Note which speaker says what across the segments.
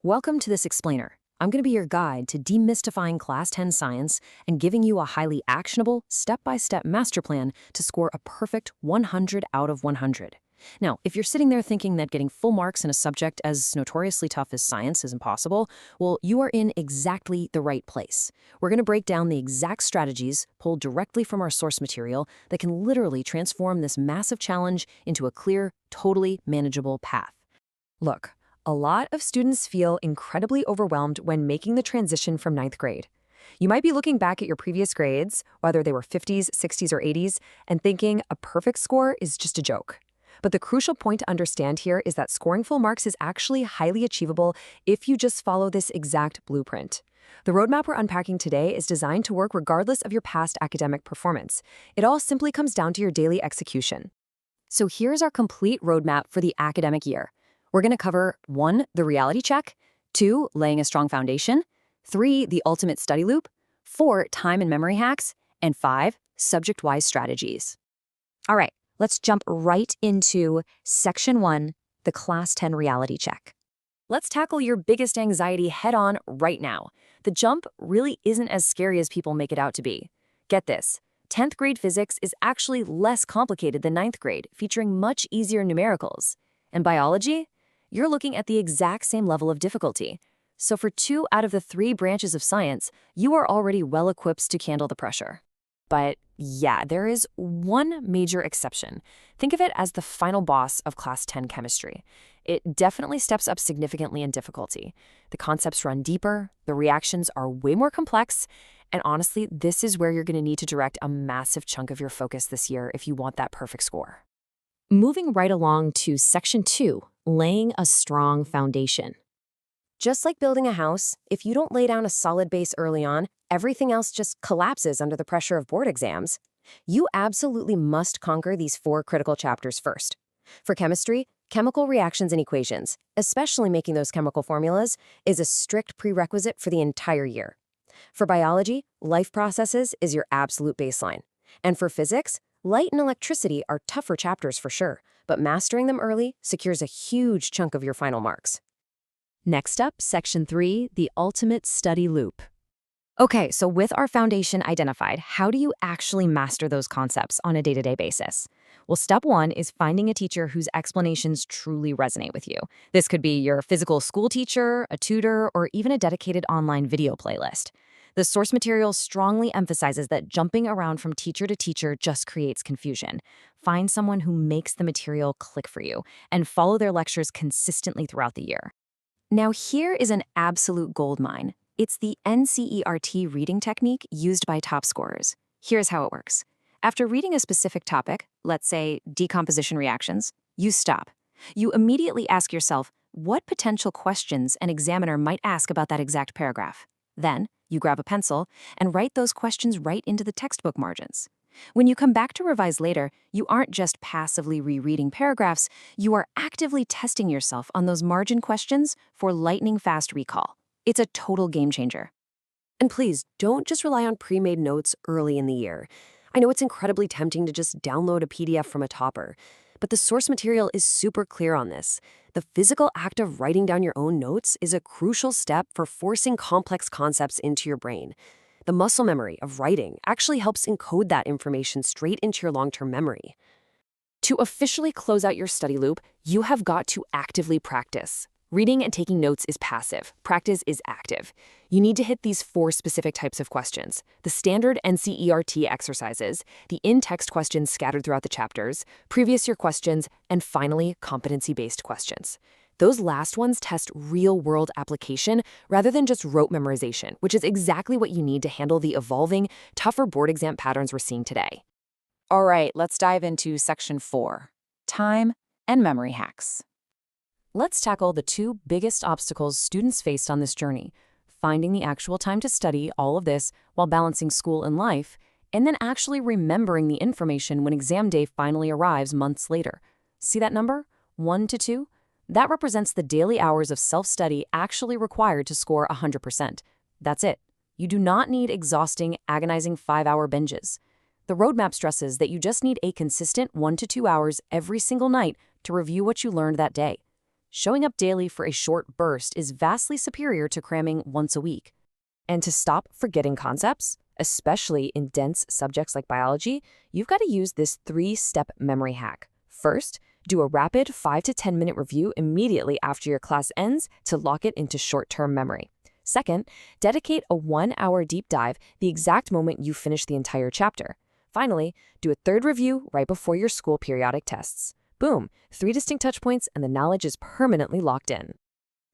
Speaker 1: Welcome to this explainer. I'm going to be your guide to demystifying Class 10 science and giving you a highly actionable, step-by-step master plan to score a perfect 100 out of 100. Now, if you're sitting there thinking that getting full marks in a subject as notoriously tough as science is impossible, well, you are in exactly the right place. We're going to break down the exact strategies pulled directly from our source material that can literally transform this massive challenge into a clear, totally manageable path. Look, a lot of students feel incredibly overwhelmed when making the transition from ninth grade. You might be looking back at your previous grades, whether they were 50s, 60s, or 80s, and thinking a perfect score is just a joke. But the crucial point to understand here is that scoring full marks is actually highly achievable if you just follow this exact blueprint. The roadmap we're unpacking today is designed to work regardless of your past academic performance. It all simply comes down to your daily execution. So here's our complete roadmap for the academic year. We're going to cover 1, the reality check, 2, laying a strong foundation, 3, the ultimate study loop, 4, time and memory hacks, and 5, subject-wise strategies. All right, let's jump right into Section 1, the Class 10 reality check. Let's tackle your biggest anxiety head-on right now. The jump really isn't as scary as people make it out to be. Get this, 10th grade physics is actually less complicated than 9th grade, featuring much easier numericals. And biology? You're looking at the exact same level of difficulty. So for 2 out of the 3 branches of science, you are already well-equipped to handle the pressure. But yeah, there is one major exception. Think of it as the final boss of Class 10 chemistry. It definitely steps up significantly in difficulty. The concepts run deeper, the reactions are way more complex, and honestly, this is where you're going to need to direct a massive chunk of your focus this year if you want that perfect score. Moving right along to Section 2, laying a strong foundation. Just like building a house, if you don't lay down a solid base early on, everything else just collapses under the pressure of board exams. You absolutely must conquer these 4 critical chapters first. For chemistry, chemical reactions and equations, especially making those chemical formulas, is a strict prerequisite for the entire year. For biology, life processes is your absolute baseline. And for physics, light and electricity are tougher chapters for sure, but mastering them early secures a huge chunk of your final marks. Next up, Section 3, the ultimate study loop. Okay, so with our foundation identified, how do you actually master those concepts on a day-to-day basis? Well, step 1 is finding a teacher whose explanations truly resonate with you. This could be your physical school teacher, a tutor, or even a dedicated online video playlist. The source material strongly emphasizes that jumping around from teacher to teacher just creates confusion. Find someone who makes the material click for you and follow their lectures consistently throughout the year. Now here is an absolute goldmine. It's the NCERT reading technique used by top scorers. Here's how it works. After reading a specific topic, let's say decomposition reactions, you stop. You immediately ask yourself, what potential questions an examiner might ask about that exact paragraph? Then, you grab a pencil and write those questions right into the textbook margins. When you come back to revise later, you aren't just passively rereading paragraphs, you are actively testing yourself on those margin questions for lightning-fast recall. It's a total game changer. And please, don't just rely on pre-made notes early in the year. I know it's incredibly tempting to just download a PDF from a topper, but the source material is super clear on this. The physical act of writing down your own notes is a crucial step for forcing complex concepts into your brain. The muscle memory of writing actually helps encode that information straight into your long-term memory. To officially close out your study loop, you have got to actively practice. Reading and taking notes is passive. Practice is active. You need to hit these 4 specific types of questions: the standard NCERT exercises, the in-text questions scattered throughout the chapters, previous year questions, and finally, competency-based questions. Those last ones test real-world application rather than just rote memorization, which is exactly what you need to handle the evolving, tougher board exam patterns we're seeing today. All right, let's dive into Section 4, time and memory hacks. Let's tackle the 2 biggest obstacles students faced on this journey: finding the actual time to study all of this while balancing school and life, and then actually remembering the information when exam day finally arrives months later. See that number? 1 to 2? That represents the daily hours of self-study actually required to score 100%. That's it. You do not need exhausting, agonizing 5-hour binges. The roadmap stresses that you just need a consistent 1 to 2 hours every single night to review what you learned that day. Showing up daily for a short burst is vastly superior to cramming once a week. And to stop forgetting concepts, especially in dense subjects like biology, you've got to use this 3-step memory hack. First, do a rapid 5 to 10 minute review immediately after your class ends to lock it into short-term memory. Second, dedicate a 1-hour deep dive the exact moment you finish the entire chapter. Finally, do a third review right before your school periodic tests. Boom, 3 distinct touch points and the knowledge is permanently locked in.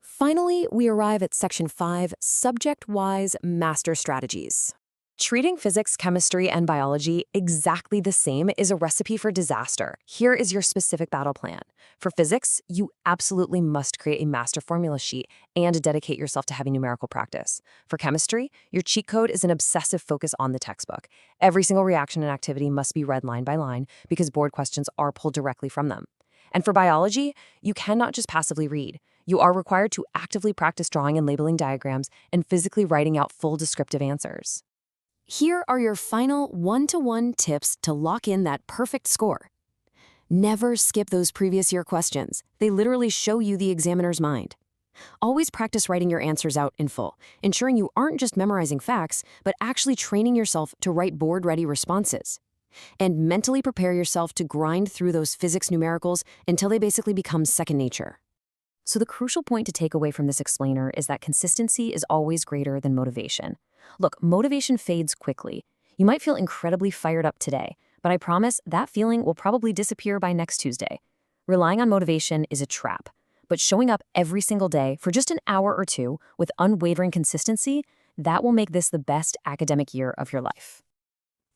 Speaker 1: Finally, we arrive at Section 5, Subject-Wise Master Strategies. Treating physics, chemistry, and biology exactly the same is a recipe for disaster. Here is your specific battle plan. For physics, you absolutely must create a master formula sheet and dedicate yourself to heavy numerical practice. For chemistry, your cheat code is an obsessive focus on the textbook. Every single reaction and activity must be read line by line because board questions are pulled directly from them. And for biology, you cannot just passively read. You are required to actively practice drawing and labeling diagrams and physically writing out full descriptive answers. Here are your final one-to-one tips to lock in that perfect score. Never skip those previous year questions. They literally show you the examiner's mind. Always practice writing your answers out in full, ensuring you aren't just memorizing facts, but actually training yourself to write board-ready responses. And mentally prepare yourself to grind through those physics numericals until they basically become second nature. So the crucial point to take away from this explainer is that consistency is always greater than motivation. Look, motivation fades quickly. You might feel incredibly fired up today, but I promise that feeling will probably disappear by next Tuesday. Relying on motivation is a trap, but showing up every single day for just an hour or two with unwavering consistency, that will make this the best academic year of your life.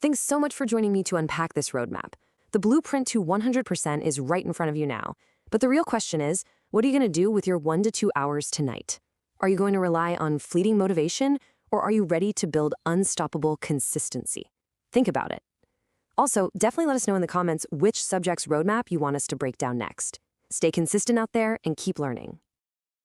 Speaker 1: Thanks so much for joining me to unpack this roadmap. The blueprint to 100% is right in front of you now. But the real question is, what are you going to do with your 1 to 2 hours tonight? Are you going to rely on fleeting motivation, or are you ready to build unstoppable consistency? Think about it. Also, definitely let us know in the comments which subject's roadmap you want us to break down next. Stay consistent out there and keep learning.